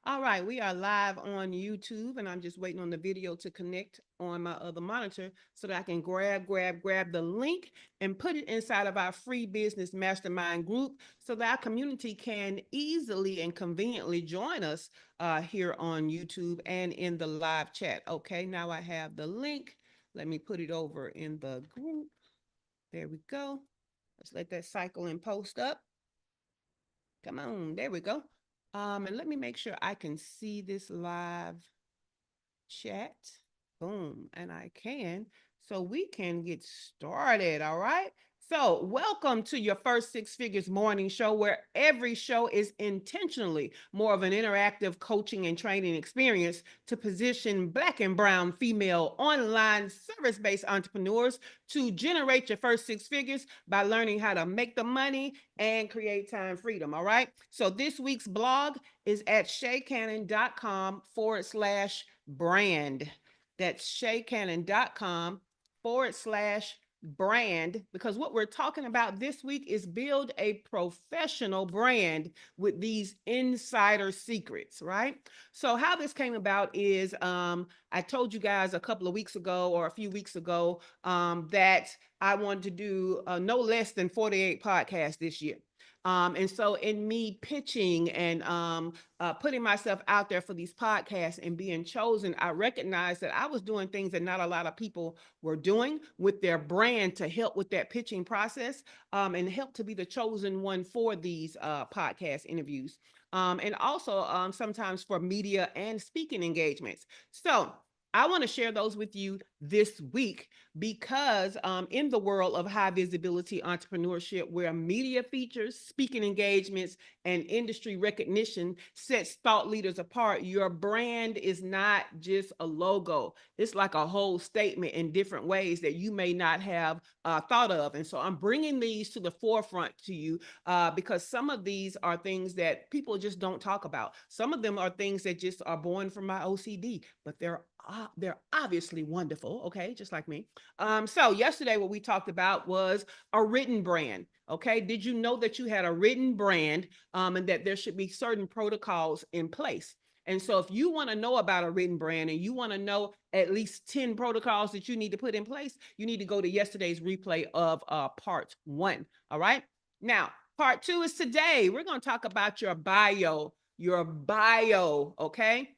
All right, we are live on YouTube, and I'm just waiting on the video to connect on my other monitor so that I can grab the link and put it inside of our free business mastermind group so that our community can easily and conveniently join us here on YouTube and in the live chat. Okay, now I have the link. Let me put it over in the group. There we go. Let's let that cycle and post up. Come on, there we go. And let me make sure I can see this live chat. Boom, and I can. So we can get started, all right? So, welcome to your First Six Figures morning show, where every show is intentionally more of an interactive coaching and training experience to position Black and Brown female online service based entrepreneurs to generate your first six figures by learning how to make the money and create time freedom. All right. So, this week's blog is at shaycannon.com/brand. That's shaycannon.com/brand, because what we're talking about this week is build a professional brand with these insider secrets, right? So how this came about is I told you guys a couple of weeks ago or a few weeks ago that I wanted to do no less than 48 podcasts this year. And so in me pitching and putting myself out there for these podcasts and being chosen, I recognized that I was doing things that not a lot of people were doing with their brand to help with that pitching process and help to be the chosen one for these podcast interviews. And also sometimes for media and speaking engagements. So I want to share those with you this week because in the world of high visibility entrepreneurship, where media features, speaking engagements, and industry recognition sets thought leaders apart, your brand is not just a logo. It's like a whole statement in different ways that you may not have thought of. And so I'm bringing these to the forefront to you because some of these are things that people just don't talk about. Some of them are things that just are born from my OCD, but they're obviously wonderful, okay, just like me. So yesterday what we talked about was a written brand, okay? Did you know that you had a written brand and that there should be certain protocols in place? And so if you want to know about a written brand and you want to know at least 10 protocols that you need to put in place, you need to go to yesterday's replay of part 1, all right? Now, part 2 is today. We're going to talk about your bio, okay?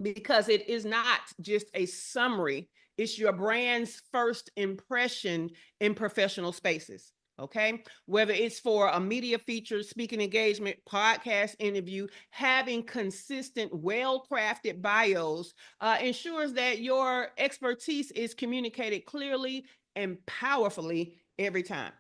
Because it is not just a summary, it's your brand's first impression in professional spaces. Okay, whether it's for a media feature, speaking engagement, podcast interview, having consistent, well-crafted bios ensures that your expertise is communicated clearly and powerfully every time.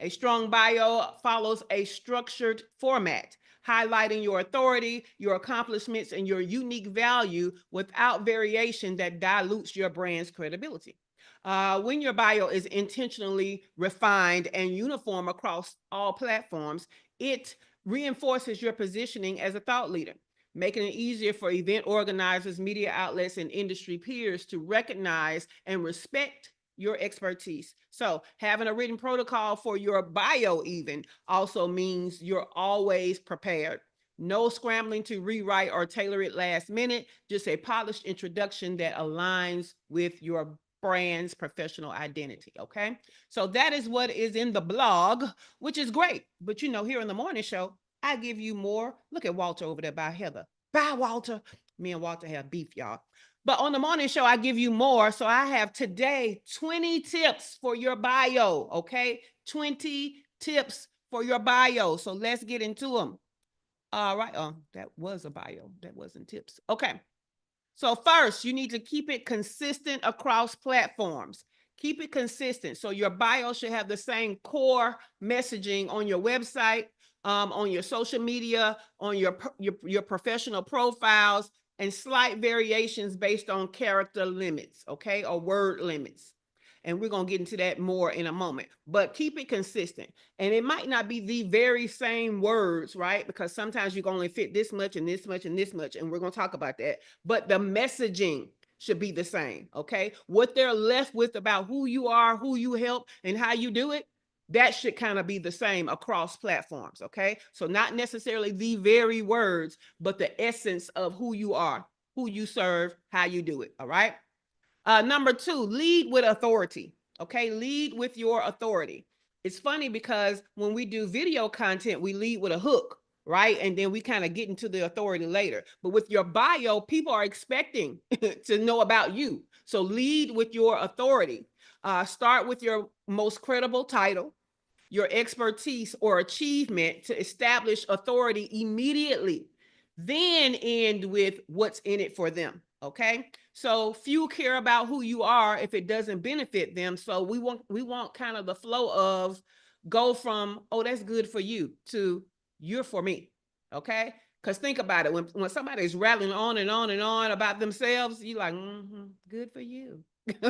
A strong bio follows a structured format, highlighting your authority, your accomplishments, and your unique value without variation that dilutes your brand's credibility. When your bio is intentionally refined and uniform across all platforms, it reinforces your positioning as a thought leader, making it easier for event organizers, media outlets, and industry peers to recognize and respect your expertise. So having a written protocol for your bio even also means you're always prepared. No scrambling to rewrite or tailor it last minute, just a polished introduction that aligns with your brand's professional identity, okay? So that is what is in the blog, which is great. But you know, here in the morning show, I give you more. Look at Walter over there by Heather. Bye, Walter. Me and Walter have beef, y'all. But on the morning show, I give you more. So I have today 20 tips for your bio, okay? 20 tips for your bio. So let's get into them. All right. Oh, that was a bio. That wasn't tips. Okay. So first, you need to keep it consistent across platforms. Keep it consistent. So your bio should have the same core messaging on your website, on your social media, on your professional profiles, and slight variations based on character limits, okay, or word limits. And we're going to get into that more in a moment, but keep it consistent. And it might not be the very same words, right? Because sometimes you can only fit this much and this much and this much. And we're going to talk about that. But the messaging should be the same, okay? What they're left with about who you are, who you help, and how you do it, that should kind of be the same across platforms, okay? So not necessarily the very words, but the essence of who you are, who you serve, how you do it, all right? Number 2, lead with authority, okay? Lead with your authority. It's funny because when we do video content, we lead with a hook, right? And then we kind of get into the authority later. But with your bio, people are expecting to know about you. So lead with your authority. Start with your most credible title, your expertise or achievement to establish authority immediately. Then end with what's in it for them. Okay. So few care about who you are if it doesn't benefit them. So we want kind of the flow of go from, oh, that's good for you to you're for me. Okay. Because think about it. When somebody's rattling on and on and on about themselves, you're like, good for you.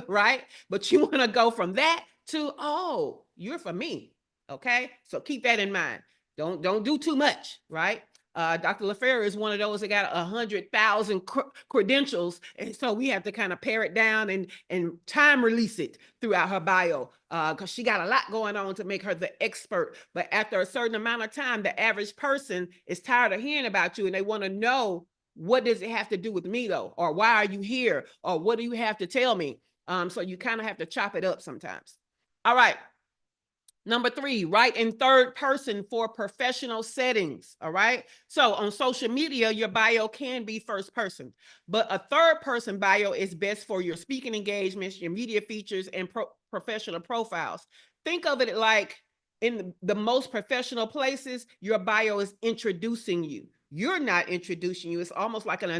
Right. But you want to go from that to, oh, you're for me. Okay. So keep that in mind. Don't do too much. Right. Dr. Feifer is one of those that got 100,000 credentials. And so we have to kind of pare it down and time release it throughout her bio because she got a lot going on to make her the expert. But after a certain amount of time, the average person is tired of hearing about you and they want to know, what does it have to do with me though? Or why are you here? Or what do you have to tell me? So you kind of have to chop it up sometimes. All right. Number 3, write in third person for professional settings. All right. So on social media, your bio can be first person, but a third person bio is best for your speaking engagements, your media features, and professional profiles. Think of it like in the most professional places, your bio is introducing you. You're not introducing you. It's almost like an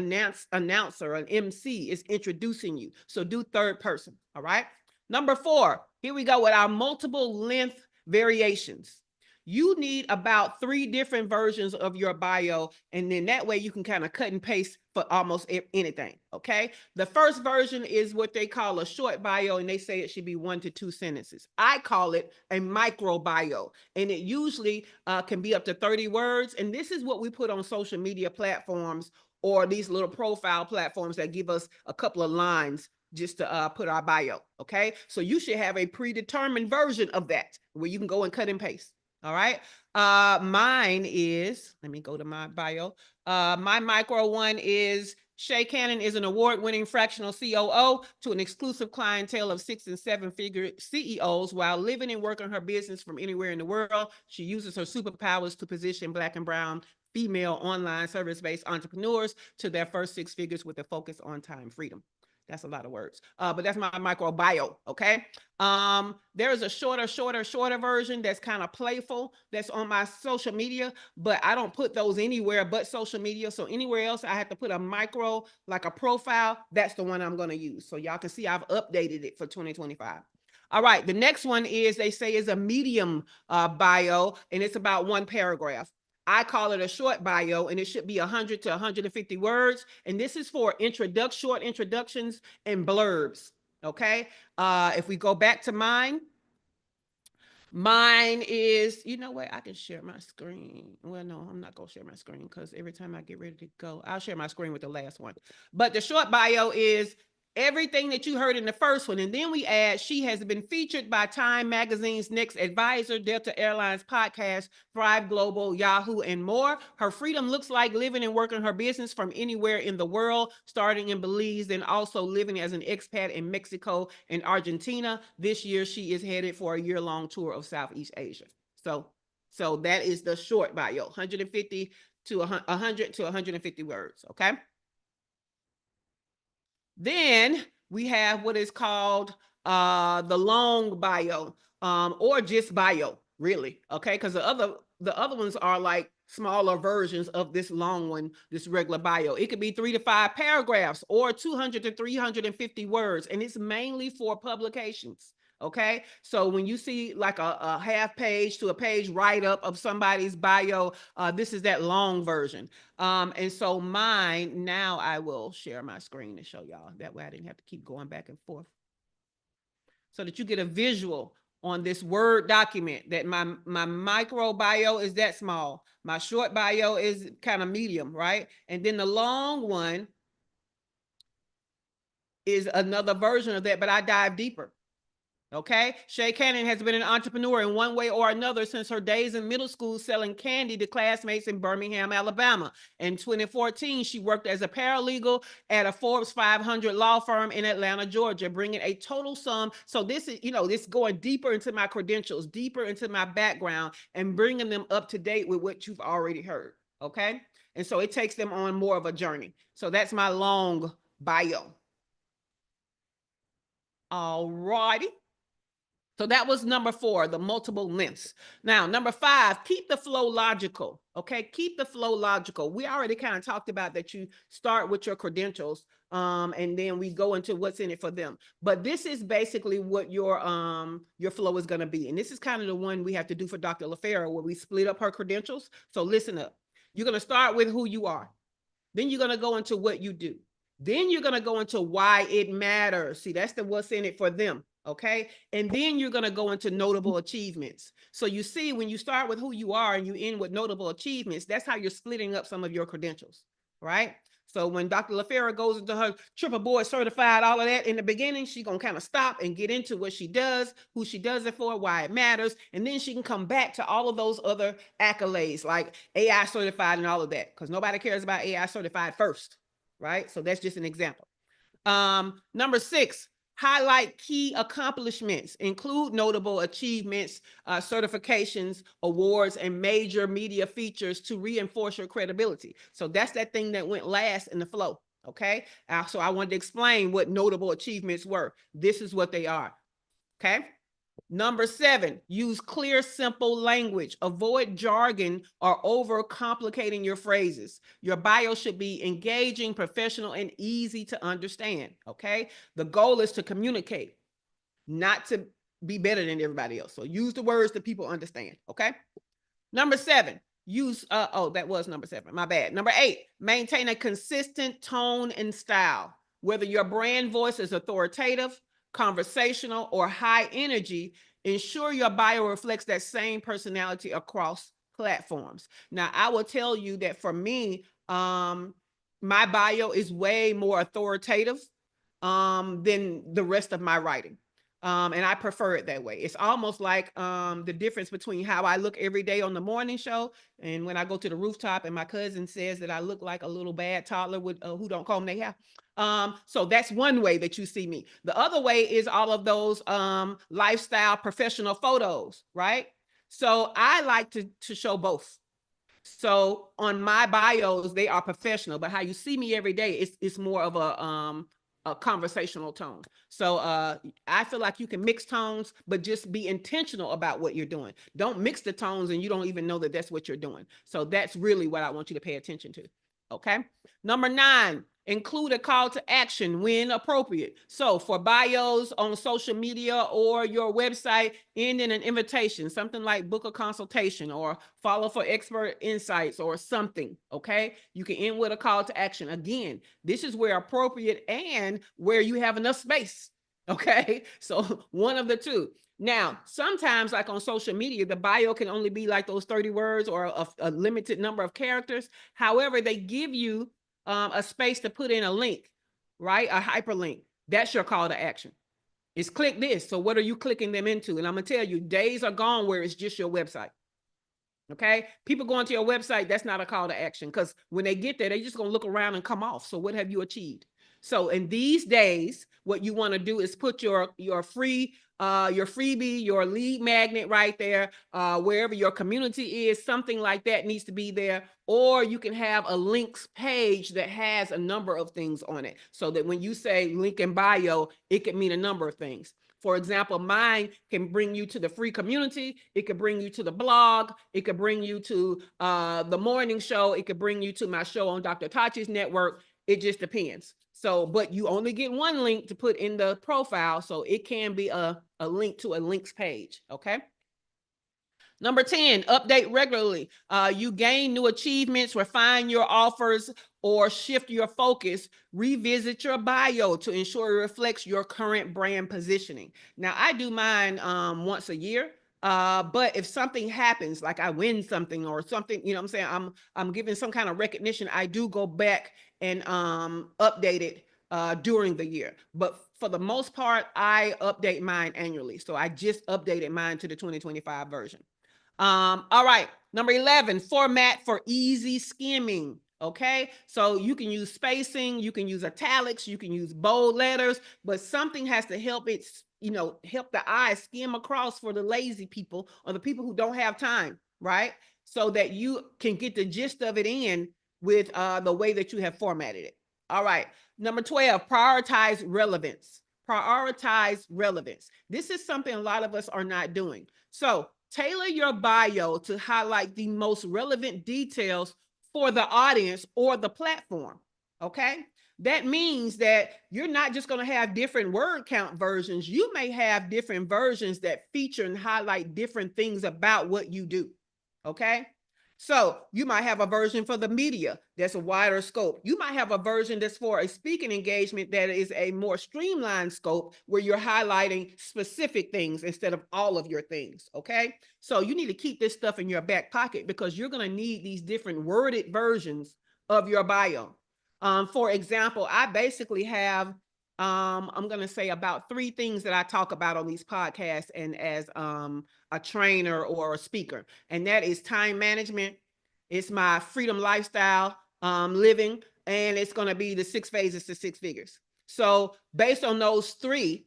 announcer, an MC is introducing you. So do third person. All right. Number 4, here we go with our multiple length variations. You need about 3 different versions of your bio, and then that way you can kind of cut and paste for almost anything, okay? The first version is what they call a short bio, and they say it should be 1 to 2 sentences. I call it a micro bio, and it usually can be up to 30 words, and this is what we put on social media platforms or these little profile platforms that give us a couple of lines just to put our bio, okay? So you should have a predetermined version of that where you can go and cut and paste, all right? Mine is, let me go to my bio. My micro one is, Shay Cannon is an award-winning fractional COO to an exclusive clientele of 6- and 7-figure CEOs while living and working her business from anywhere in the world. She uses her superpowers to position Black and brown female online service-based entrepreneurs to their first 6 figures with a focus on time freedom. That's a lot of words, but that's my micro bio, okay? There is a shorter version that's kind of playful that's on my social media, but I don't put those anywhere but social media. So anywhere else, I have to put a micro, like a profile. That's the one I'm going to use. So y'all can see I've updated it for 2025. All right, the next one is, they say, is a medium bio, and it's about 1 paragraph. I call it a short bio, and it should be 100 to 150 words. And this is for short introductions and blurbs. Okay. If we go back to mine is, you know what? I can share my screen. Well, no, I'm not going to share my screen because every time I get ready to go, I'll share my screen with the last one. But the short bio is everything that you heard in the first one. And then we add, she has been featured by Time Magazine's Next Advisor, Delta Airlines podcast, Thrive Global, Yahoo, and more. Her freedom looks like living and working her business from anywhere in the world, starting in Belize and also living as an expat in Mexico and Argentina. This year, she is headed for a year-long tour of Southeast Asia. So that is the short bio, 150 to 100 to 150 words, okay? Then we have what is called the long bio, or just bio, really, okay? Because the other ones are like smaller versions of this long one, this regular bio. It could be 3 to 5 paragraphs or 200 to 350 words, and it's mainly for publications. Okay, so when you see like a half page to a page write-up of somebody's bio, this is that long version. And so mine, now I will share my screen to show y'all. That way I didn't have to keep going back and forth. So that you get a visual on this Word document, that my micro bio is that small. My short bio is kind of medium, right? And then the long one is another version of that, but I dive deeper. Okay. Shay Cannon has been an entrepreneur in one way or another since her days in middle school selling candy to classmates in Birmingham, Alabama. In 2014, she worked as a paralegal at a Forbes 500 law firm in Atlanta, Georgia, bringing a total sum. So this is, this going deeper into my credentials, deeper into my background, and bringing them up to date with what you've already heard. Okay. And so it takes them on more of a journey. So that's my long bio. All righty. So that was number 4, the multiple lengths. Now, number 5, keep the flow logical. Okay, keep the flow logical. We already kind of talked about that. You start with your credentials, and then we go into what's in it for them. But this is basically what your flow is going to be, and this is kind of the one we have to do for Dr. LaFera, where we split up her credentials. So listen up. You're going to start with who you are. Then you're going to go into what you do. Then you're going to go into why it matters. See, that's the what's in it for them. Okay. And then you're going to go into notable achievements. So you see, when you start with who you are and you end with notable achievements, that's how you're splitting up some of your credentials, right? So when Dr. LaFera goes into her triple board certified, all of that in the beginning, she's going to kind of stop and get into what she does, who she does it for, why it matters. And then she can come back to all of those other accolades like AI certified and all of that, because nobody cares about AI certified first, right? So that's just an example. Number 6, highlight key accomplishments, include notable achievements, certifications, awards, and major media features to reinforce your credibility. So that's that thing that went last in the flow. Okay. So I wanted to explain what notable achievements were. This is what they are. Okay. Number 7, use clear, simple language. Avoid jargon or over complicating your phrases. Your bio should be engaging, professional, and easy to understand. Okay. The goal is to communicate, not to be better than everybody else. So use the words that people understand. Okay. Number 7, use, that was number 7. My bad. Number 8, maintain a consistent tone and style. Whether your brand voice is authoritative, conversational, or high energy, ensure your bio reflects that same personality across platforms. Now, I will tell you that for me, my bio is way more authoritative than the rest of my writing. And I prefer it that way. It's almost like the difference between how I look every day on the morning show and when I go to the rooftop and my cousin says that I look like a little bad toddler with who don't comb their hair. So that's one way that you see me. The other way is all of those lifestyle professional photos, right? So I like to show both. So on my bios, they are professional, but how you see me every day, it's more of a conversational tone. So I feel like you can mix tones, but just be intentional about what you're doing. Don't mix the tones and you don't even know that that's what you're doing. So that's really what I want you to pay attention to. Okay. Number 9, include a call to action when appropriate. So for bios on social media or your website, end in an invitation, something like book a consultation or follow for expert insights or something. Okay. You can end with a call to action. Again, this is where appropriate and where you have enough space. Okay. So one of the two. Now, sometimes like on social media, the bio can only be like those 30 words or a limited number of characters. However, they give you a space to put in a link, right? A hyperlink. That's your call to action. It's click this. So what are you clicking them into? And I'm going to tell you, days are gone where it's just your website. Okay. People going to your website, that's not a call to action, because when they get there, they're just going to look around and come off. So what have you achieved? So in these days, what you want to do is put your free, your freebie, your lead magnet right there, wherever your community is, something like that needs to be there. Or you can have a links page that has a number of things on it, so that when you say link in bio, it can mean a number of things. For example, mine can bring you to the free community. It could bring you to the blog. It could bring you to the morning show. It could bring you to my show on Dr. Tachi's network. It just depends. So, but you only get one link to put in the profile. So it can be a link to a links page. Okay. Number 10, update regularly. You gain new achievements, refine your offers, or shift your focus. Revisit your bio to ensure it reflects your current brand positioning. Now, I do mine once a year. But if something happens, like I win something or something, you know what I'm saying, I'm giving some kind of recognition, I do go back and update it during the year. But for the most part, I update mine annually. So I just updated mine to the 2025 version. All right. Number 11, format for easy skimming. Okay. So you can use spacing, you can use italics, you can use bold letters, but something has to help it, help the eye skim across for the lazy people or the people who don't have time, right? So that you can get the gist of it in with the way that you have formatted it. All right. Number 12, prioritize relevance. Prioritize relevance. This is something a lot of us are not doing. So tailor your bio to highlight the most relevant details for the audience or the platform, okay? That means that you're not just going to have different word count versions. You may have different versions that feature and highlight different things about what you do, okay? So you might have a version for the media that's a wider scope. You might have a version that's for a speaking engagement that is a more streamlined scope where you're highlighting specific things instead of all of your things, okay? So you need to keep this stuff in your back pocket because you're going to need these different worded versions of your bio. For example, I basically have, I'm going to say about 3 things that I talk about on these podcasts and as a trainer or a speaker. And that is time management. It's my freedom lifestyle living. And it's going to be the 6 phases to 6 figures. So based on those 3,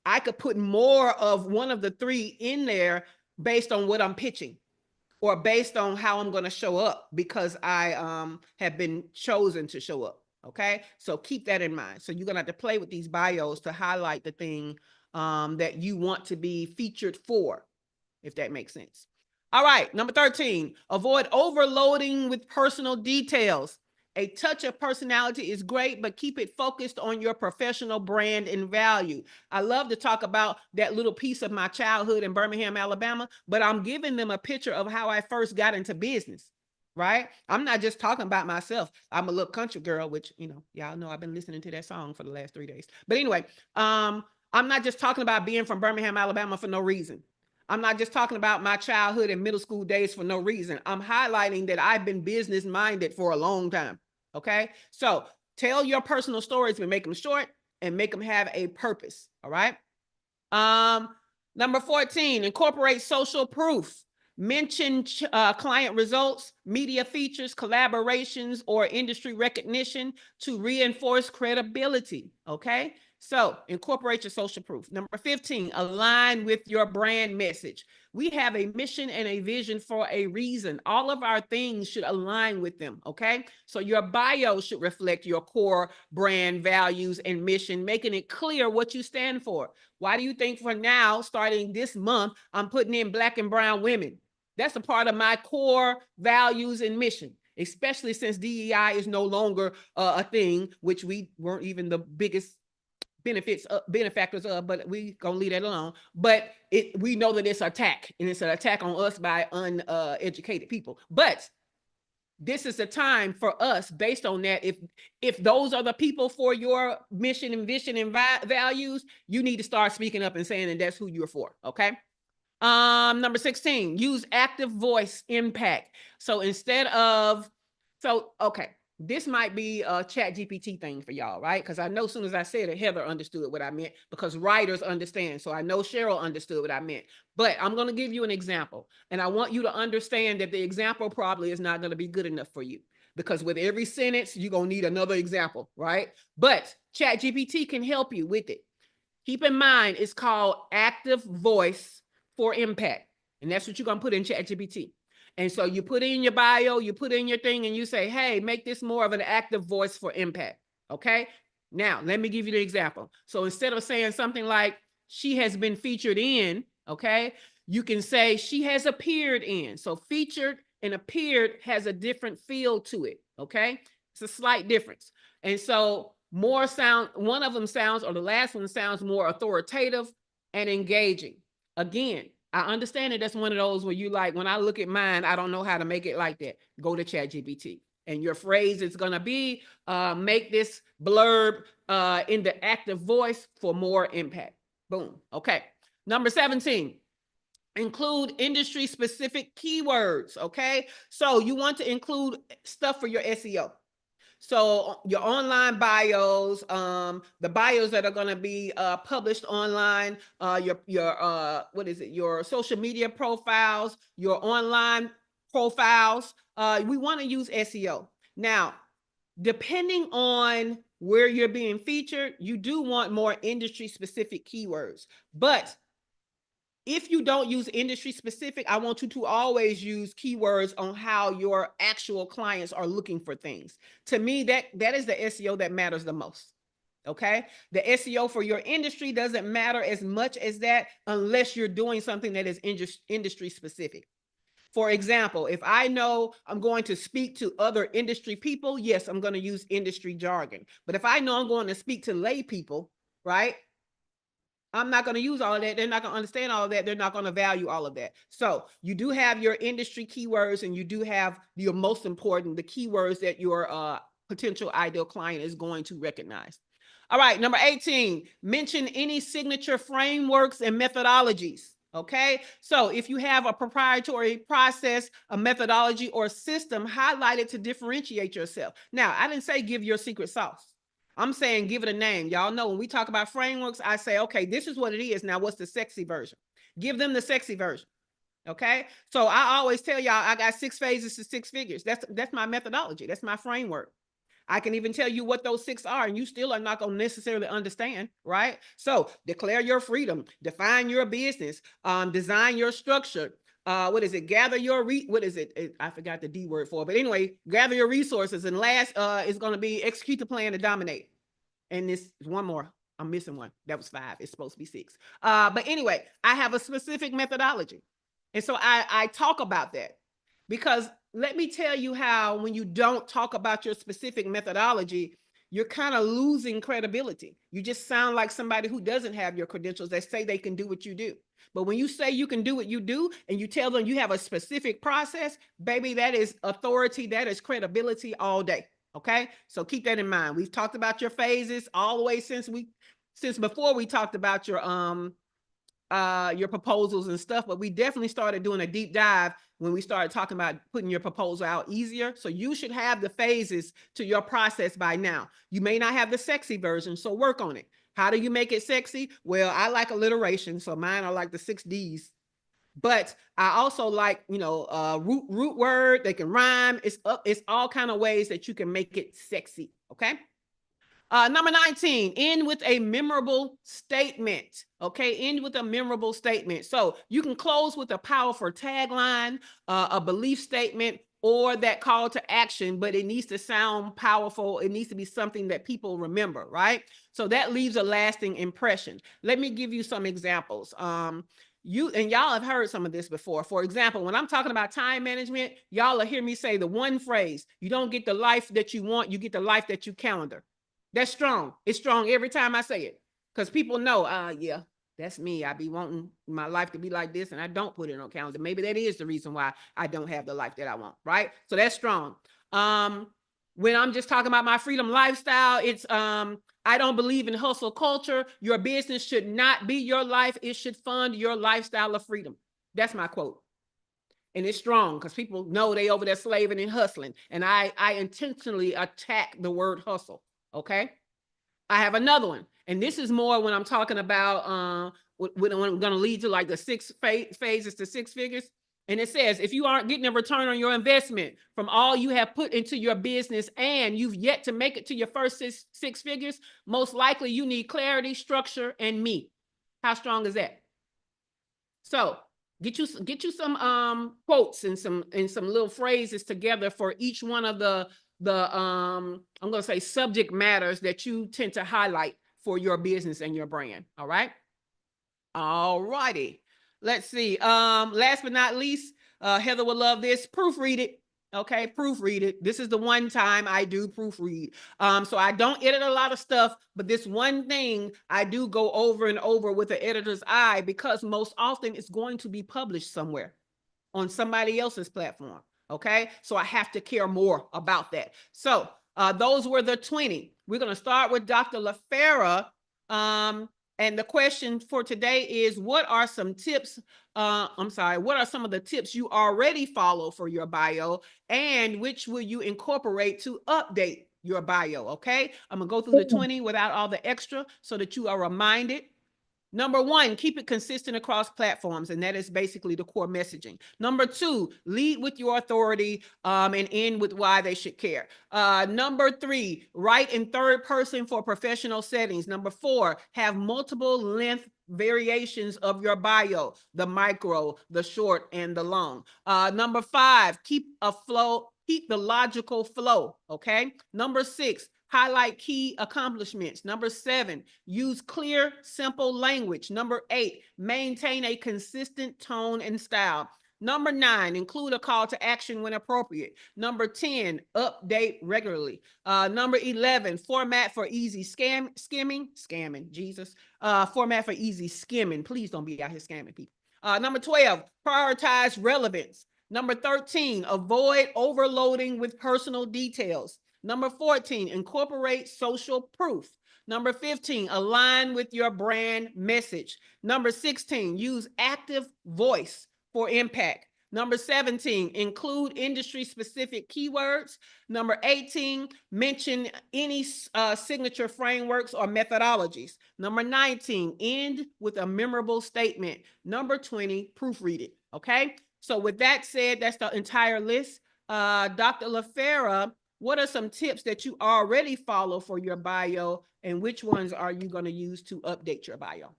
I could put more of one of the 3 in there based on what I'm pitching or based on how I'm going to show up because I have been chosen to show up. Okay. So keep that in mind. So you're going to have to play with these bios to highlight the thing that you want to be featured for, if that makes sense. All right. Number 13, avoid overloading with personal details. A touch of personality is great, but keep it focused on your professional brand and value. I love to talk about that little piece of my childhood in Birmingham, Alabama, but I'm giving them a picture of how I first got into business, right? I'm not just talking about myself. I'm a little country girl, which, y'all know I've been listening to that song for the last 3 days. But anyway, I'm not just talking about being from Birmingham, Alabama for no reason. I'm not just talking about my childhood and middle school days for no reason. I'm highlighting that I've been business minded for a long time. Okay. So tell your personal stories, but make them short and make them have a purpose. All right. Number 14, incorporate social proof. Mention client results, media features, collaborations, or industry recognition to reinforce credibility. Okay. So incorporate your social proof. Number 15, align with your brand message. We have a mission and a vision for a reason. All of our things should align with them, okay? So your bio should reflect your core brand values and mission, making it clear what you stand for. Why do you think for now, starting this month, I'm putting in Black and brown women? That's a part of my core values and mission, especially since DEI is no longer a thing, which we weren't even the biggest benefactors of, but we gonna leave that alone. But we know that it's an attack, and it's an attack on us by uneducated people. But this is a time for us based on that. If those are the people for your mission and vision and values, you need to start speaking up and saying that that's who you're for. Okay. Number 16, use active voice impact. So okay. This might be a chat GPT thing for y'all, right? Because I know as soon as I said it, Heather understood what I meant because writers understand. So I know Cheryl understood what I meant. But I'm going to give you an example. And I want you to understand that the example probably is not going to be good enough for you. Because with every sentence, you're going to need another example, right? But chat GPT can help you with it. Keep in mind, it's called active voice for impact. And that's what you're going to put in chat GPT. And so you put in your bio, you put in your thing, and you say, hey, make this more of an active voice for impact. Okay. Now, let me give you the example. So instead of saying something like, she has been featured in, okay, you can say she has appeared in. So featured and appeared has a different feel to it. Okay. It's a slight difference. And so one of them sounds, or the last one sounds more authoritative and engaging. Again, I understand that that's one of those where you like, when I look at mine, I don't know how to make it like that. Go to ChatGPT. And your phrase is going to be, make this blurb in the active voice for more impact. Boom. Okay. Number 17, include industry specific keywords. Okay. So you want to include stuff for your SEO. So your online bios, the bios that are going to be published online, your what is it? Your social media profiles, your online profiles. We want to use SEO. Now, depending on where you're being featured, you do want more industry specific keywords. But if you don't use industry specific, I want you to always use keywords on how your actual clients are looking for things. To me, that is the SEO that matters the most. Okay. The SEO for your industry doesn't matter as much as that unless you're doing something that is industry specific. For example, if I know I'm going to speak to other industry people, yes, I'm going to use industry jargon. But if I know I'm going to speak to lay people, right? I'm not going to use all of that. They're not going to understand all of that. They're not going to value all of that. So you do have your industry keywords, and you do have your most important, the keywords that your potential ideal client is going to recognize. All right, number 18, mention any signature frameworks and methodologies. Okay, so if you have a proprietary process, a methodology, or system, highlight it to differentiate yourself. Now, I didn't say give your secret sauce. I'm saying give it a name. Y'all know when we talk about frameworks, I say, okay, this is what it is. Now, what's the sexy version? Give them the sexy version. Okay. So I always tell y'all, I got 6 phases to 6 figures. That's my methodology. That's my framework. I can even tell you what those 6 are, and you still are not going to necessarily understand, right? So declare your freedom, define your business, design your structure. What is it? Gather your what is it? I forgot the D word for it, but anyway, gather your resources. And last is going to be execute the plan to dominate. And this is one more. I'm missing one. That was 5. It's supposed to be 6. But anyway, I have a specific methodology. And so I talk about that, because let me tell you how, when you don't talk about your specific methodology, you're kind of losing credibility. You just sound like somebody who doesn't have your credentials that say they can do what you do. But when you say you can do what you do and you tell them you have a specific process, baby, that is authority. That is credibility all day. Okay. So keep that in mind. We've talked about your phases all the way since before we talked about your proposals and stuff, but we definitely started doing a deep dive when we started talking about putting your proposal out easier. So you should have the phases to your process by now. You may not have the sexy version, so work on it. How do you make it sexy? Well, I like alliteration, so mine are like the 6 Ds. But I also like, root word. They can rhyme. It's all kind of ways that you can make it sexy. Okay. Number 19, end with a memorable statement. Okay, end with a memorable statement. So you can close with a powerful tagline, a belief statement, or that call to action, but it needs to sound powerful. It needs to be something that people remember, right? So that leaves a lasting impression. Let me give you some examples. Y'all have heard some of this before. For example, when I'm talking about time management, y'all will hear me say the one phrase: you don't get the life that you want, you get the life that you calendar. That's strong. It's strong every time I say it, because people know, yeah, that's me. I be wanting my life to be like this, and I don't put it on calendar. Maybe that is the reason why I don't have the life that I want, right? So that's strong. When I'm just talking about my freedom lifestyle, it's I don't believe in hustle culture. Your business should not be your life. It should fund your lifestyle of freedom. That's my quote. And it's strong because people know they over there slaving and hustling. And I intentionally attack the word hustle. Okay. I have another one. And this is more when I'm talking about when I'm going to lead to like the 6 phases to 6 figures. And it says, if you aren't getting a return on your investment from all you have put into your business and you've yet to make it to your first six figures, most likely you need clarity, structure, and me. How strong is that? So get you some quotes and some little phrases together for each one of the I'm going to say subject matters that you tend to highlight for your business and your brand. All right. All righty. Let's see. Last but not least, Heather will love this. Proofread it. Okay, proofread it. This is the one time I do proofread. So I don't edit a lot of stuff, but this one thing I do go over and over with the editor's eye, because most often it's going to be published somewhere on somebody else's platform. Okay, so I have to care more about that. So those were the 20. We're going to start with Dr. LaFera. And the question for today is, what are some tips? What are some of the tips you already follow for your bio, and which will you incorporate to update your bio. Okay. I'm going to go through the 20 without all the extra so that you are reminded. Number one, keep it consistent across platforms, and that is basically the core messaging. Number two, lead with your authority and end with why they should care. Number three, write in third person for professional settings. Number four, have multiple length variations of your bio, the micro, the short, and the long. Number five, keep the logical flow, okay? Number six, highlight key accomplishments. Number seven, use clear, simple language. Number eight, maintain a consistent tone and style. Number nine, include a call to action when appropriate. Number 10, update regularly. Number 11, format for easy scamming, Jesus. Format for easy skimming. Please don't be out here scamming people. Number 12, prioritize relevance. Number 13, avoid overloading with personal details. Number 14, incorporate social proof. Number 15, align with your brand message. Number 16, use active voice for impact. Number 17, include industry-specific keywords. Number 18, mention any signature frameworks or methodologies. Number 19, end with a memorable statement. Number 20, proofread it, okay? So with that said, that's the entire list. Dr. LaFera, what are some tips that you already follow for your bio, and which ones are you going to use to update your bio?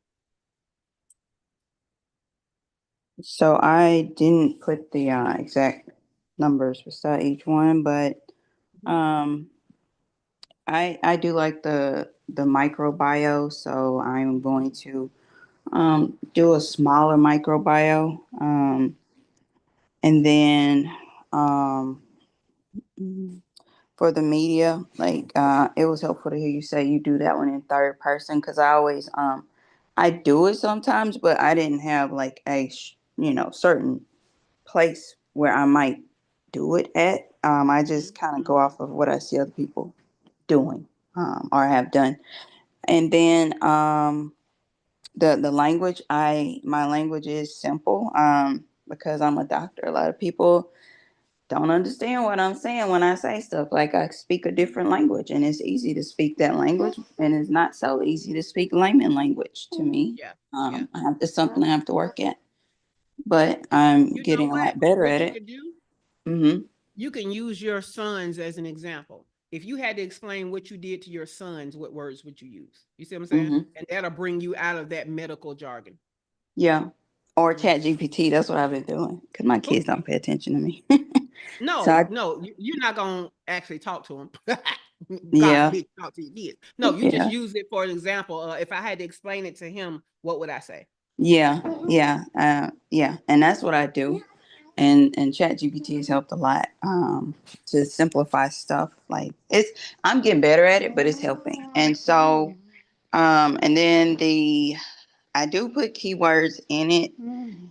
So I didn't put the exact numbers beside each one, but I do like the micro bio, so I'm going to do a smaller micro bio, and then for the media, like it was helpful to hear you say you do that one in third person, because I always I do it sometimes, but I didn't have like a certain place where I might do it at. I just kind of go off of what I see other people doing or have done. And then the language, my language is simple because I'm a doctor. A lot of people don't understand what I'm saying when I say stuff. Like, I speak a different language, and it's easy to speak that language, and it's not so easy to speak layman language to me. Yeah. It's something I have to work at, but I'm You know getting a what? lot better What at you it. could do? Mm-hmm. You can use your sons as an example. If you had to explain what you did to your sons, what words would you use? You see what I'm saying? Mm-hmm. And that'll bring you out of that medical jargon. Yeah. Or Mhm. Chat GPT. That's what I've been doing because my kids Cool. don't pay attention to me. So No, no, you're not gonna actually talk to them. God yeah, forbid you talk to your kids. No, you just yeah, use it for an example. If I had to explain it to him, what would I say? yeah, and that's what I do. And Chat GPT has helped a lot to simplify stuff. Like, I'm getting better at it, but it's helping. And so, and then I do put keywords in it in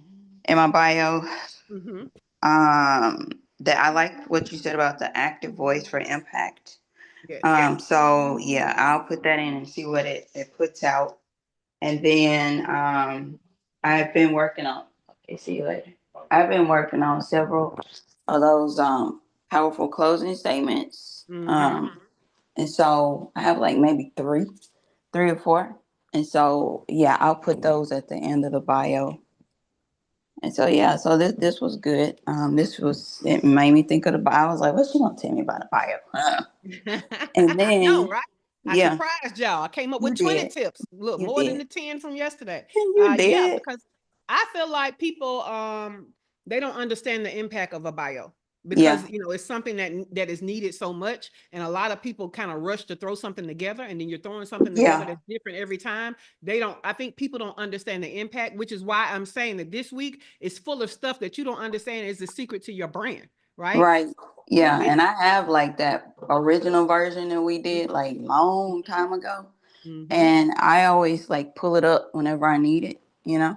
my bio. Mm-hmm. That I like what you said about the active voice for impact. Yes. So yeah, I'll put that in and see what it puts out. And then I've been working on, okay, see you later. I've been working on several of those powerful closing statements. Mm-hmm. And so I have like maybe three or four. And so yeah, I'll put those at the end of the bio. And so yeah, so this was good. It made me think of the bio. I was like, what's she gonna tell me about a bio? And I know, then right? I yeah, surprised y'all. I came up you with 20 did. tips. Look, You more than did. the 10 from yesterday. You Yeah, did. because I feel like people they don't understand the impact of a bio Yeah. because it's something that is needed so much, and a lot of people kind of rush to throw something together, and then you're throwing something together Yeah. that's different every time. I think people don't understand the impact, which is why I'm saying that this week is full of stuff that you don't understand is the secret to your brand, right? Right. Yeah. It's And I have like that original version that we did like long time ago. mm-hmm. And I always like pull it up whenever I need it. Yeah.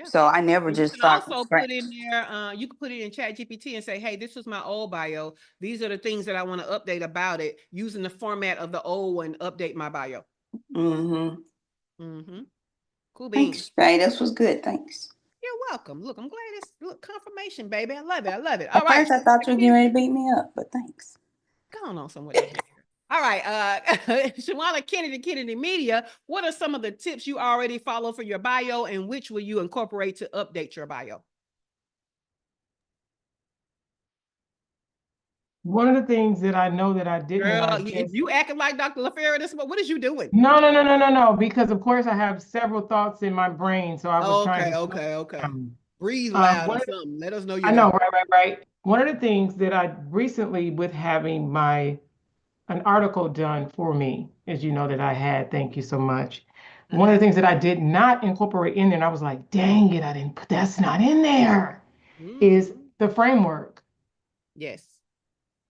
So I never And you just can start from also scratch. put in there, you can put it in Chat GPT and say, hey, this was my old bio. These are the things that I want to update about it using the format of the old one, update my bio. Mm-hmm. Mm-hmm. Cool Thanks, beans. Jay. This was good. Thanks. You're welcome. Look, I'm glad it's confirmation, baby. I love it. I love it. All At right. first I So thought you were getting ready to beat me up, but thanks. go on somewhere else. All right. Shawana Kennedy Media, what are some of the tips you already follow for your bio, and which will you incorporate to update your bio? One of the things that I know that I didn't, and I Girl, guess, you acting like Dr. LaFera this, what is you doing? no, because of course I have several thoughts in my brain, so I was trying to slow Okay. down. Breathe loud or One of something. Let us know you I know, got it. right. One of the things that I recently, with having an article done for me, as you know that I had, thank you so much. One of the things that I did not incorporate in there, and I was like, dang it, I didn't put that's not in there, is the framework. Yes.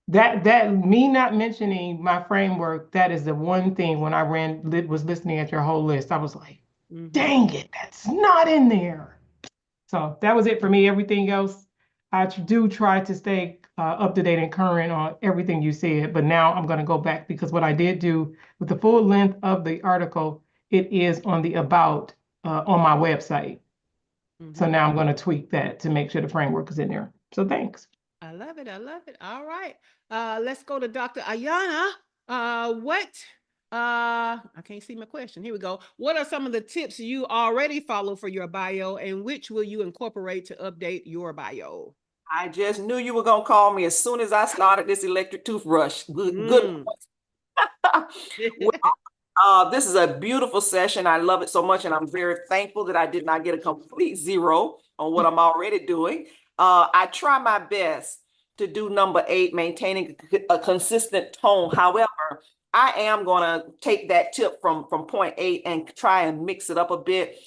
That me not mentioning my framework, that is the one thing when I was listening at your whole list, I was like, dang it, that's not in there. So that was it for me. Everything else, I do try to stay up to date and current on everything you said, but now I'm going to go back because what I did do with the full length of the article, it is on the about on my website. So now I'm going to tweak that to make sure the framework is in there. So thanks. I love it. All right. Let's go to Dr. Ayana. I can't see my question. Here we go. What are some of the tips you already follow for your bio, and which will you incorporate to update your bio? I just knew you were going to call me as soon as I started this electric toothbrush. Good. Well, this is a beautiful session. I love it so much, and I'm very thankful that I did not get a complete zero on what I'm already doing. I try my best to do number 8, maintaining a consistent tone. However, I am going to take that tip from point 8 and try and mix it up a bit.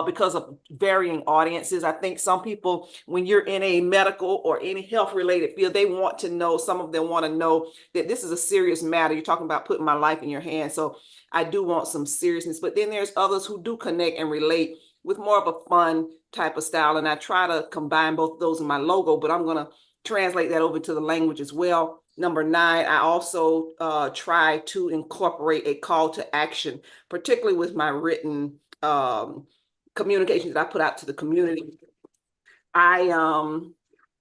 Because of varying audiences. I think some people, when you're in a medical or any health related field, they want to know, some of them want to know that this is a serious matter. You're talking about putting my life in your hands. So I do want some seriousness, but then there's others who do connect and relate with more of a fun type of style. And I try to combine both of those in my logo, but I'm going to translate that over to the language as well. Number 9, I also try to incorporate a call to action, particularly with my written communications that I put out to the community. I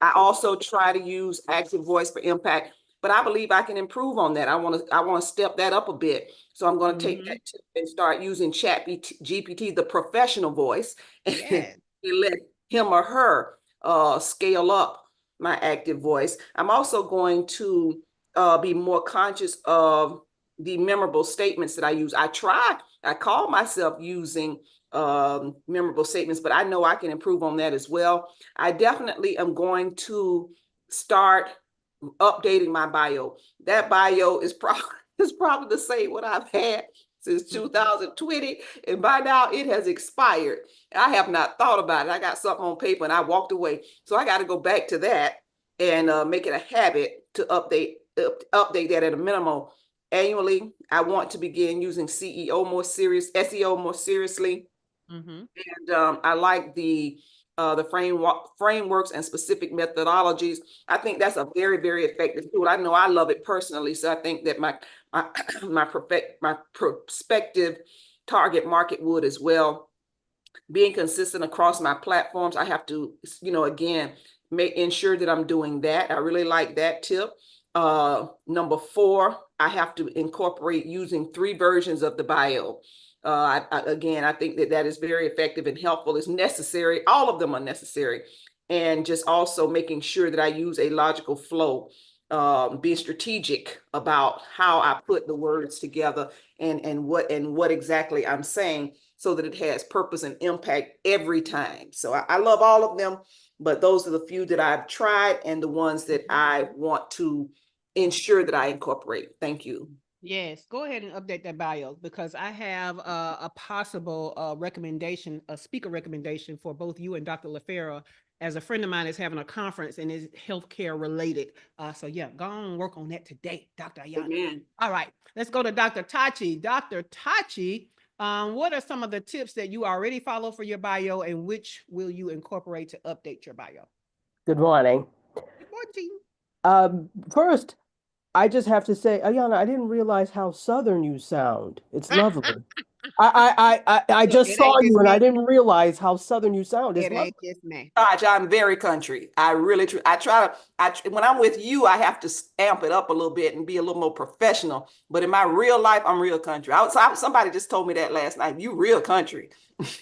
also try to use active voice for impact, but I believe I can improve on that. I want to step that up a bit. So I'm going to take that tip and start using Chat GPT, the professional voice, and let him or her scale up my active voice. I'm also going to be more conscious of the memorable statements that I use. I call myself using memorable statements, but I know I can improve on that as well. I definitely am going to start updating my bio. That bio is probably the same what I've had since 2020, and by now it has expired. I have not thought about it. I got something on paper and I walked away. So I got to go back to that and make it a habit to update that at a minimum annually. I want to begin using SEO more seriously. And I like the frameworks and specific methodologies. I think that's a very, very effective tool. I know I love it personally. So I think that my prospective target market would as well. Being consistent across my platforms, I have to, again, ensure that I'm doing that. I really like that tip. Number 4, I have to incorporate using 3 versions of the bio. Again, I think that is very effective and helpful. It's necessary. All of them are necessary. And just also making sure that I use a logical flow, being strategic about how I put the words together and what exactly I'm saying, so that it has purpose and impact every time. So I love all of them, but those are the few that I've tried and the ones that I want to ensure that I incorporate. Thank you. Yes, go ahead and update that bio, because I have a possible recommendation, a speaker recommendation for both you and Dr. LaFera, as a friend of mine is having a conference and is healthcare related. So yeah, go on and work on that today, Dr. Ayana. Amen. All right, let's go to Dr. Tachi. Dr. Tachi, what are some of the tips that you already follow for your bio, and which will you incorporate to update your bio? Good morning. Good morning. First, I just have to say, Ayana, I didn't realize how Southern you sound. It's lovely. I Look, just it saw ain't you just and I me. didn't realize how Southern you sound. It's It lovely. ain't just me. Gosh, I'm very country. I really, I try to, when I'm with you, I have to amp it up a little bit and be a little more professional. But in my real life, I'm real country. Somebody just told me that last night. You real country.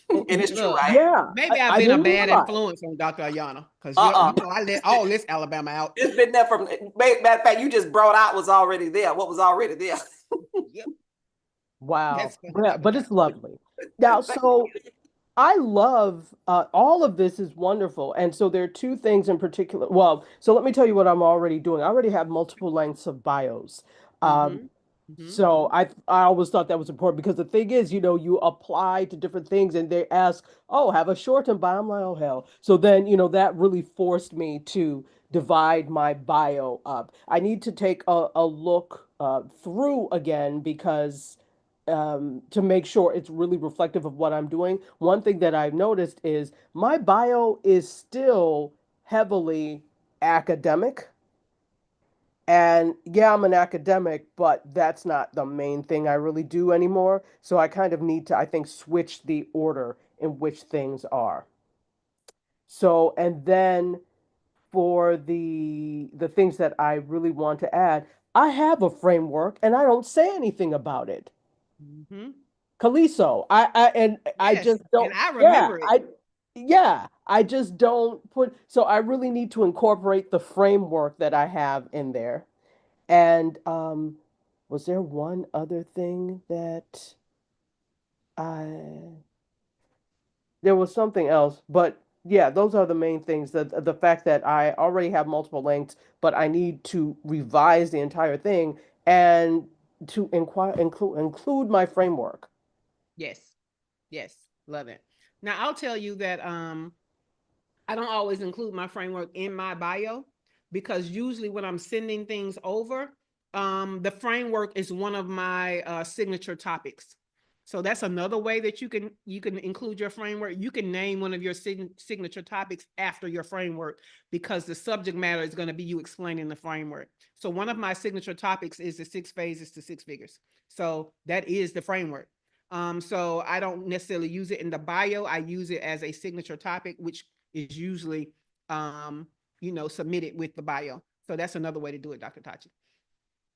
And it's true. Look, Yeah, maybe I've I been a didn't bad realize. influence on Dr. Ayana because Uh-uh. you know I let all this Alabama out. It's been there from, matter of fact, you just brought out was already there. What was already there. Yep, Wow. that's funny, Yeah, Dr. but it's Ayana. lovely. Now, so I love all of this is wonderful. And so there are two things in particular. Well, so let me tell you what I'm already doing. I already have multiple lengths of bios. Um, Mm-hmm. Mm-hmm. so I always thought that was important because the thing is, you know, you apply to different things and they ask, oh, have a shortened bio. I'm like, oh hell. So then, you know, that really forced me to divide my bio up. I need to take a look through again because to make sure it's really reflective of what I'm doing. One thing that I've noticed is my bio is still heavily academic. And yeah, I'm an academic, but that's not the main thing I really do anymore. So I kind of need to, I think, switch the order in which things are. So, and then for the things that I really want to add, I have a framework and I don't say anything about it. Mm-hmm. Caliso. I Yes, just and don't. I Yeah, remember it. I just don't put. So I really need to incorporate the framework that I have in there. And was there one other thing that I? There was something else, but yeah, those are the main things. The fact that I already have multiple links, but I need to revise the entire thing and to include my framework. Yes, yes, love it. Now I'll tell you that I don't always include my framework in my bio because usually when I'm sending things over, the framework is one of my signature topics. So that's another way that you can include your framework. You can name one of your signature topics after your framework because the subject matter is going to be you explaining the framework. So one of my signature topics is the 6 phases to 6 figures. So that is the framework. So I don't necessarily use it in the bio. I use it as a signature topic, which is usually, submitted with the bio. So that's another way to do it, Dr. Tachi.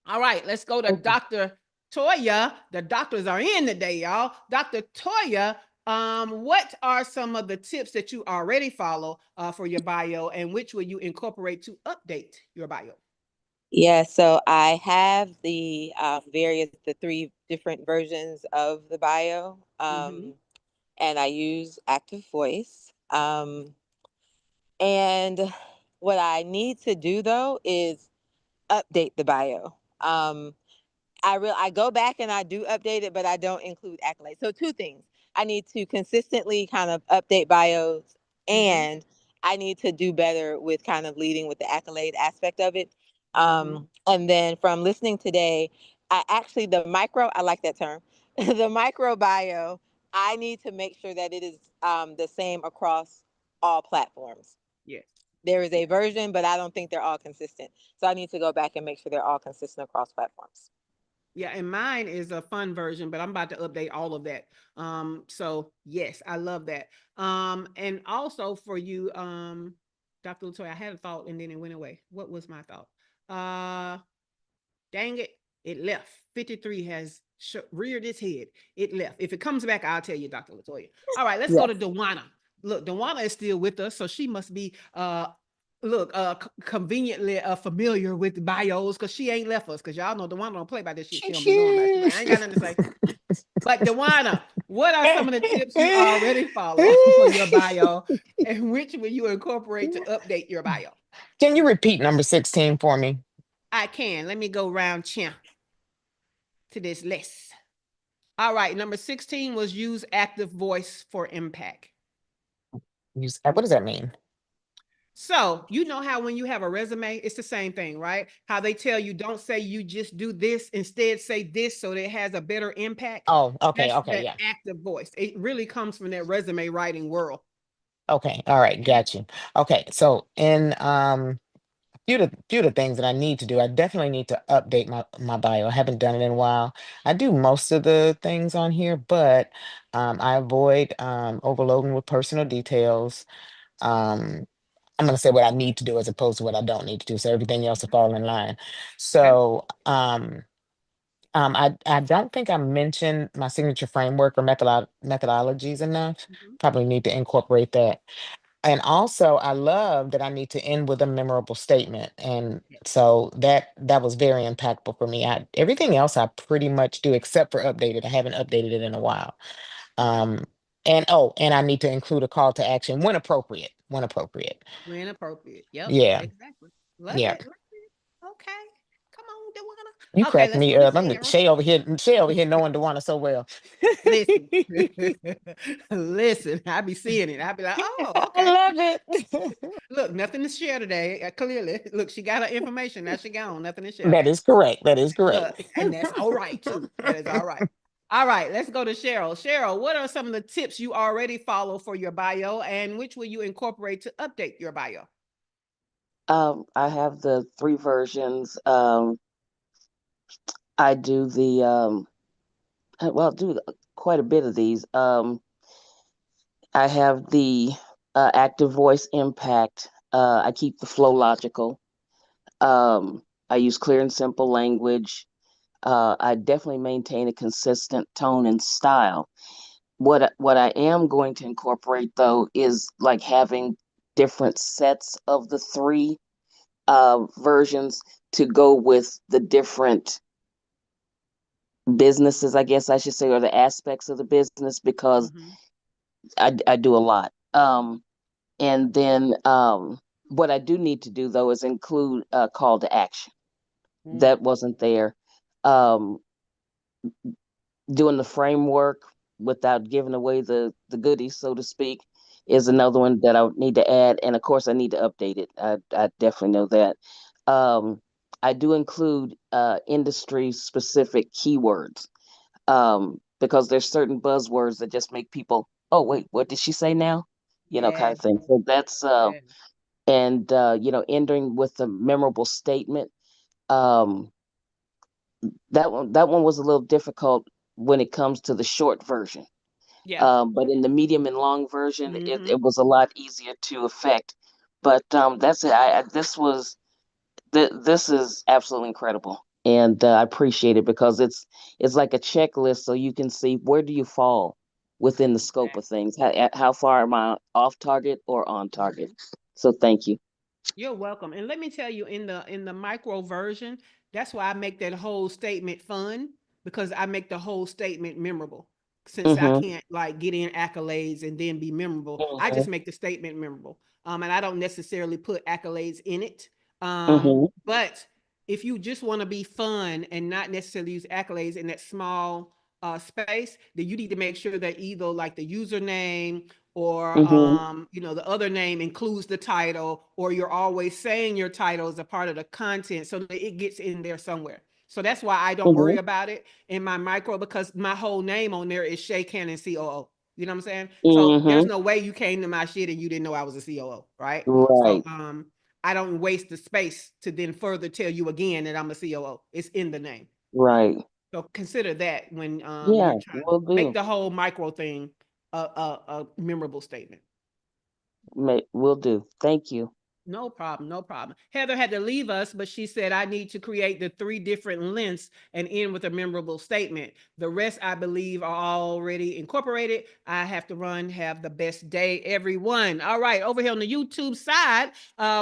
All right, let's go to Okay. Dr. Toya. The doctors are in today, y'all. Dr. Toya, what are some of the tips that you already follow for your bio, and which will you incorporate to update your bio? Yeah, so I have the three different versions of the bio, and I use active voice. And what I need to do though is update the bio. I go back and I do update it, but I don't include accolades. So two things. I need to consistently kind of update bios, and I need to do better with kind of leading with the accolade aspect of it. And then from listening today, I like that term, the micro bio, I need to make sure that it is the same across all platforms. Yes. There is a version, but I don't think they're all consistent. So I need to go back and make sure they're all consistent across platforms. Yeah, and mine is a fun version, but I'm about to update all of that. So yes, I love that. And also for you, Dr. Latoya, I had a thought and then it went away. What was my thought? Dang it, it left. 53 has reared its head. It left. If it comes back, I'll tell you, Dr. Latoya. All right, let's go to Dewana. Look, Dewana is still with us, so she must be conveniently familiar with bios because she ain't left us because y'all know Dewana don't play by this shit. She don't be doing that. Like, I ain't got nothing to say. But Dewana, what are some of the tips you already follow for your bio, and which will you incorporate to update your bio? Can you repeat number 16 for me? I can. Let me go round to this list. All right, number 16 was use active voice for impact. What does that mean? So, you know how when you have a resume, it's the same thing, right? How they tell you don't say you just do this, instead say this so that it has a better impact. Oh, okay, That's okay, that yeah. active voice. It really comes from that resume writing world. Okay, all right, got you. Okay, so in few of the things that I need to do. I definitely need to update my bio. I haven't done it in a while. I do most of the things on here, but I avoid overloading with personal details. Um, I'm going to say what I need to do as opposed to what I don't need to do. So everything else will fall in line. Okay. So I don't think I mentioned my signature framework or methodologies enough. Mhm. Probably need to incorporate that. And also, I love that I need to end with a memorable statement. And Yeah. so that was very impactful for me. Everything else I pretty much do except for updated. I haven't updated it in a while. Okay. Um, and I need to include a call to action when appropriate. When appropriate. When appropriate. Yep. Yeah. Exactly. Love Yeah. it. Love it. Okay. Come on, You Dewana. Okay, crack let's me go to up. I'm Cheryl. Shay over here knowing Dewana so well. Listen. Listen, I be seeing it. I be like, oh, I okay. love it. Look, nothing to share today. Clearly, look, she got her information. Now she gone. Nothing to share. That is correct. That is correct. Look, and that's all right too. That is all right. All right, let's go to Cheryl. Cheryl, what are some of the tips you already follow for your bio, and which will you incorporate to update your bio? I have the 3 versions. I do do quite a bit of these. I have the active voice impact. I keep the flow logical. I use clear and simple language. I definitely maintain a consistent tone and style. What I am going to incorporate though is like having different sets of the 3 versions to go with the different businesses, I guess I should say, or the aspects of the business, because Mm-hmm. I do a lot. And then what I do need to do though is include a call to action. Mm. That wasn't there. Um, Doing the framework without giving away the goodies, so to speak, is another one that I would need to add. And of course, I need to update it. I definitely know that. Um, I do include industry specific keywords, because there's certain buzzwords that just make people, oh wait, what did she say now? Kind Yeah. of thing. So that's Yeah. and ending with a memorable statement. Um, that one was a little difficult when it comes to the short version. Yeah. But in the medium and long version, it, Mm-hmm. it was a lot easier to affect. But that's it. This is absolutely incredible, and I appreciate it because it's like a checklist, so you can see where do you fall within the scope of things. How far am I off target or on target? So thank you. You're welcome. And let me tell you, in the micro version, that's why I make that whole statement fun, because I make the whole statement memorable. Since I Mm-hmm. can't like get in accolades and then be memorable, I Mm-hmm. just make the statement memorable. And I don't necessarily put accolades in it. Mm-hmm. But if you just want to be fun and not necessarily use accolades in that small space, then you need to make sure that either like the username or Mm-hmm. the other name includes the title, or you're always saying your title is a part of the content so that it gets in there somewhere. So that's why I don't Mm-hmm. worry about it in my micro, because my whole name on there is Shay Cannon COO. You know what I'm saying? So there's Mm-hmm. no way you came to my shit and you didn't know I was a COO, right? So Right. I don't waste the space to then further tell you again that I'm a COO. It's in the name. Right. So consider that when Yeah, you're trying to will make do. the whole micro thing a memorable statement. Will do. Thank you. No problem, no problem. Heather had to leave us, but she said, I need to create the 3 different lengths and end with a memorable statement. The rest, I believe, are already incorporated. I have to run. Have the best day, everyone. All right, over here on the YouTube side,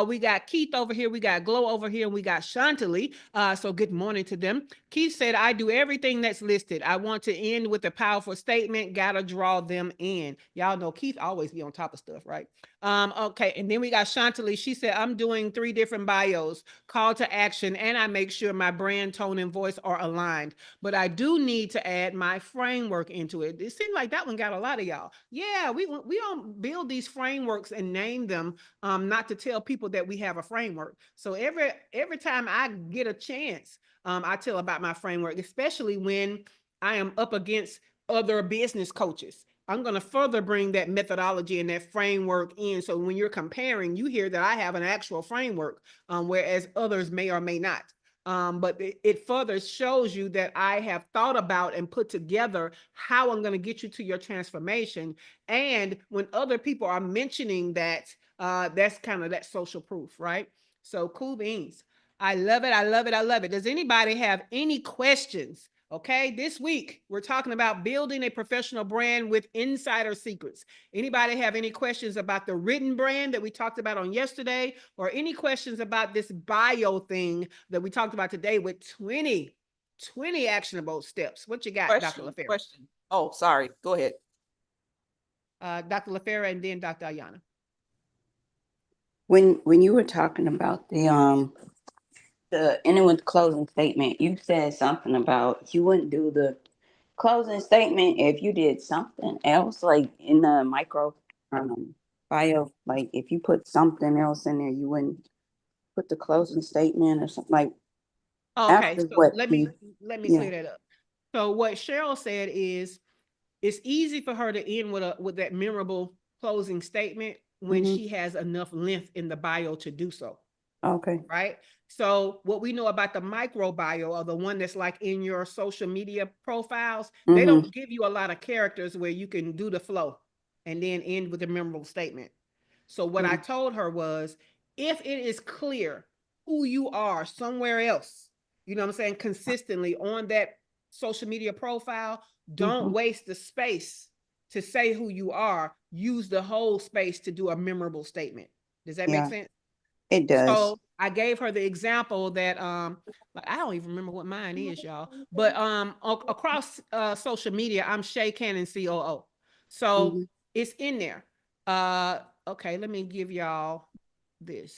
we got Keith over here, we got Glow over here, and we got Shantali. So good morning to them. Keith said, I do everything that's listed. I want to end with a powerful statement. Gotta draw them in. Y'all know Keith always be on top of stuff, right? Okay, and then we got Shantali. She said, I'm doing 3 different bios, call to action, and I make sure my brand, tone, and voice are aligned. But I do need to add my framework into it. It seemed like that one got a lot of y'all. Yeah, we don't build these frameworks and name them, not to tell people that we have a framework. So every time I get a chance, I tell about my framework, especially when I am up against other business coaches. I'm going to further bring that methodology and that framework in. So when you're comparing, you hear that I have an actual framework, whereas others may or may not. But it further shows you that I have thought about and put together how I'm going to get you to your transformation. And when other people are mentioning that, that's kind of that social proof, right? So cool beans. I love it. I love it. I love it. Does anybody have any questions? Okay, this week we're talking about building a professional brand with insider secrets. Anybody have any questions about the written brand that we talked about on yesterday, or any questions about this bio thing that we talked about today with 20 actionable steps? What you got, Dr. LaFera? Question. Oh, sorry. Go ahead. Dr. LaFera and then Dr. Ayana. When you were talking about the ending with closing statement, you said something about you wouldn't do the closing statement if you did something else, like in the micro bio, like if you put something else in there, you wouldn't put the closing statement or something like. Okay, After so what let me clear that up. So what Cheryl said is, it's easy for her to end with that memorable closing statement when she has enough length in the bio to do so. Okay. Right. So what we know about the micro bio, or the one that's like in your social media profiles, they don't give you a lot of characters where you can do the flow and then end with a memorable statement. So what I told her was, if it is clear who you are somewhere else, you know what I'm saying, consistently on that social media profile, don't waste the space to say who you are. Use the whole space to do a memorable statement. Does that make sense? It does. So I gave her the example that like, I don't even remember what mine is, y'all. But across social media, I'm Shay Cannon COO. So it's in there. Okay, let me give y'all this.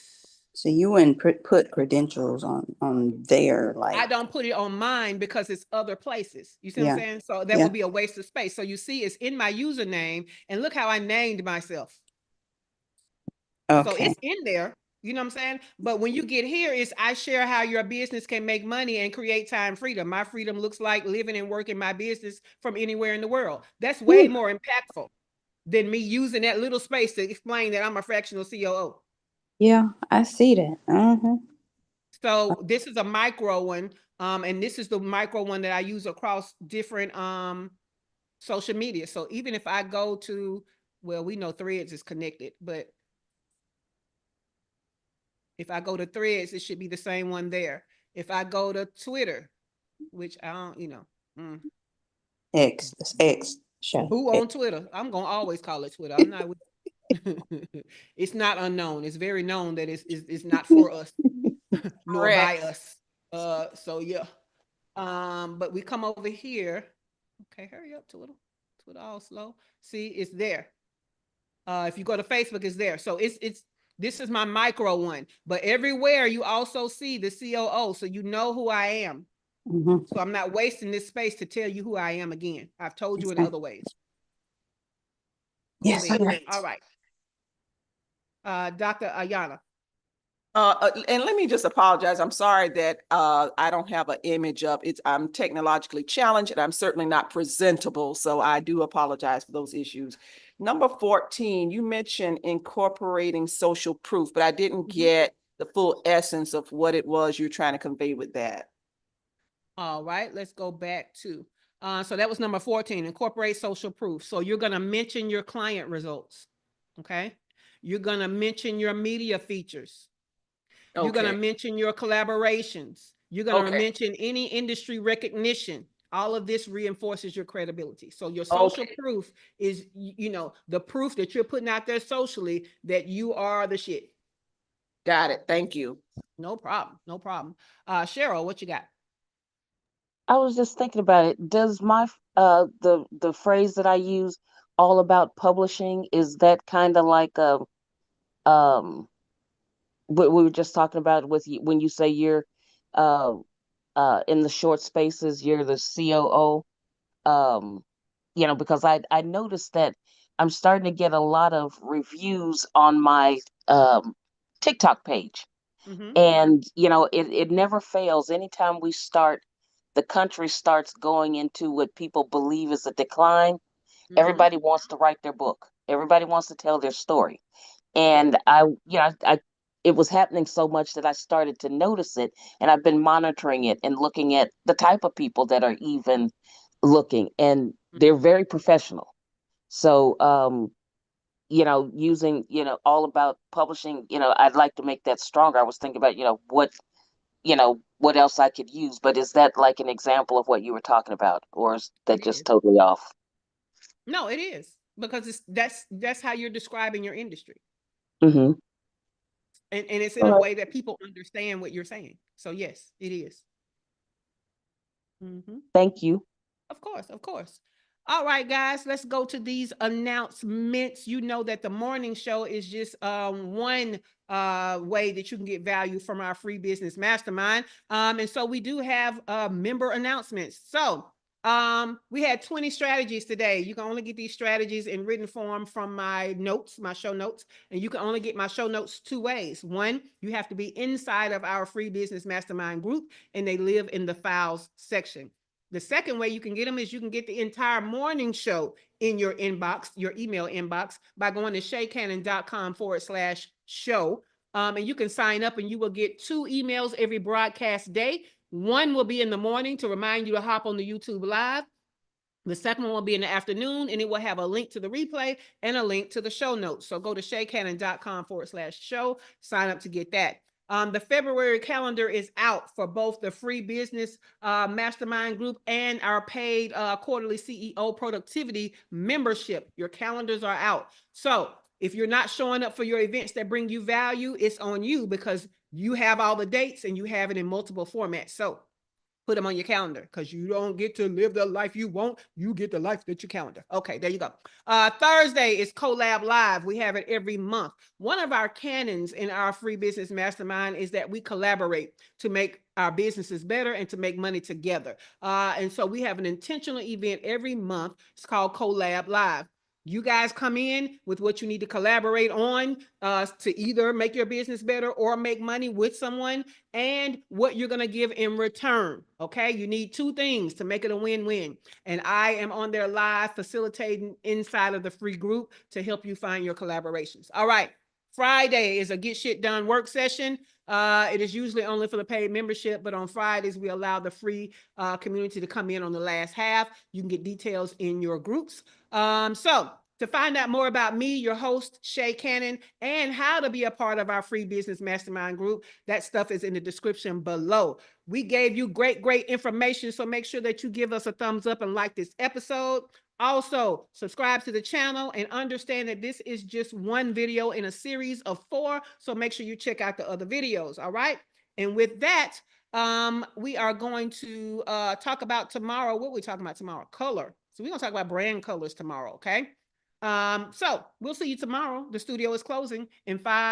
So you wouldn't put credentials on there, like I don't put it on mine because it's other places. You see what I'm saying? So that would be a waste of space. So you see, it's in my username, and look how I named myself. okay. So it's in there. You know what I'm saying? But when you get here, it's I share how your business can make money and create time freedom. My freedom looks like living and working my business from anywhere in the world. That's way more impactful than me using that little space to explain that I'm a fractional COO. Yeah, I see that. So this is a micro one. And this is the micro one that I use across different social media. So even if I go to, well, we know Threads is connected, but if I go to Threads, it should be the same one there. If I go to Twitter, which I don't, X, that's X. who on Twitter? I'm gonna always call it Twitter. I'm not. It's not unknown. It's very known that it's not for us, nor by us. So yeah. But we come over here. Okay, hurry up, Twitter. Twitter all slow. See, it's there. If you go to Facebook, it's there. So it's this is my micro one, but everywhere you also see the COO, so you know who I am. So I'm not wasting this space to tell you who I am again. I've told you in other ways. Yes, all right. Dr. Ayana. And let me just apologize. I'm sorry that I don't have an image up. I'm technologically challenged, and I'm certainly not presentable. So I do apologize for those issues. Number 14, you mentioned incorporating social proof, but I didn't get the full essence of what it was you're trying to convey with that. All right, let's go back to, so that was number 14, incorporate social proof. So you're going to mention your client results. Okay. You're going to mention your media features. You're going to mention your collaborations. You're going to mention any industry recognition. All of this reinforces your credibility. So your social proof is, the proof that you're putting out there socially that you are the shit. Got it. Thank you. No problem. No problem. Cheryl, what you got? I was just thinking about it. Does my the phrase that I use, all about publishing, is that kind of like what we were just talking about with you, when you say you're in the short spaces, you're the COO, because I noticed that I'm starting to get a lot of reviews on my TikTok page. And, it never fails. Anytime the country starts going into what people believe is a decline, Everybody wants to write their book. Everybody wants to tell their story. And I it was happening so much that I started to notice it, and I've been monitoring it and looking at the type of people that are even looking, and they're very professional. So, using, all about publishing, I'd like to make that stronger. I was thinking about, what else I could use, but is that like an example of what you were talking about, or is that just totally off? No, it is, because that's how you're describing your industry. Mm-hmm. And it's in a way that people understand what you're saying. So yes, it is. Thank you. Of course, of course. All right, guys, let's go to these announcements. You know that the morning show is just one way that you can get value from our free business mastermind. And so we do have member announcements. So we had 20 strategies today. You can only get these strategies in written form from my notes, my show notes, and you can only get my show notes two ways. One, you have to be inside of our free business mastermind group, and they live in the files section. The second way you can get them is you can get the entire morning show in your inbox, your email inbox, by going to shaycannon.com/show. And you can sign up and you will get 2 emails every broadcast day. One will be in the morning to remind you to hop on the YouTube Live. The second one will be in the afternoon, and it will have a link to the replay and a link to the show notes. So go to shaycannon.com/show, sign up to get that. The February calendar is out for both the free business mastermind group and our paid quarterly CEO productivity membership. Your calendars are out. So if you're not showing up for your events that bring you value, it's on you, because you have all the dates and you have it in multiple formats. So put them on your calendar, because you don't get to live the life you want. You get the life that you calendar. Okay, there you go. Thursday is Collab Live. We have it every month. One of our canons in our free business mastermind is that we collaborate to make our businesses better and to make money together. And so we have an intentional event every month. It's called Collab Live. You guys come in with what you need to collaborate on to either make your business better or make money with someone, and what you're going to give in return. Okay. You need 2 things to make it a win-win. And I am on there live facilitating inside of the free group to help you find your collaborations. All right. Friday is a get shit done work session. It is usually only for the paid membership, but on Fridays, we allow the free community to come in on the last half. You can get details in your groups. So to find out more about me, your host, Shay Cannon, and how to be a part of our free business mastermind group, that stuff is in the description below. We gave you great information, so make sure that you give us a thumbs up and like this episode. Also, subscribe to the channel and understand that this is just one video in a series of 4. So make sure you check out the other videos. All right. And with that, we are going to talk about tomorrow. What are we talking about tomorrow? Color. So we're going to talk about brand colors tomorrow. Okay. So we'll see you tomorrow. The studio is closing in 5.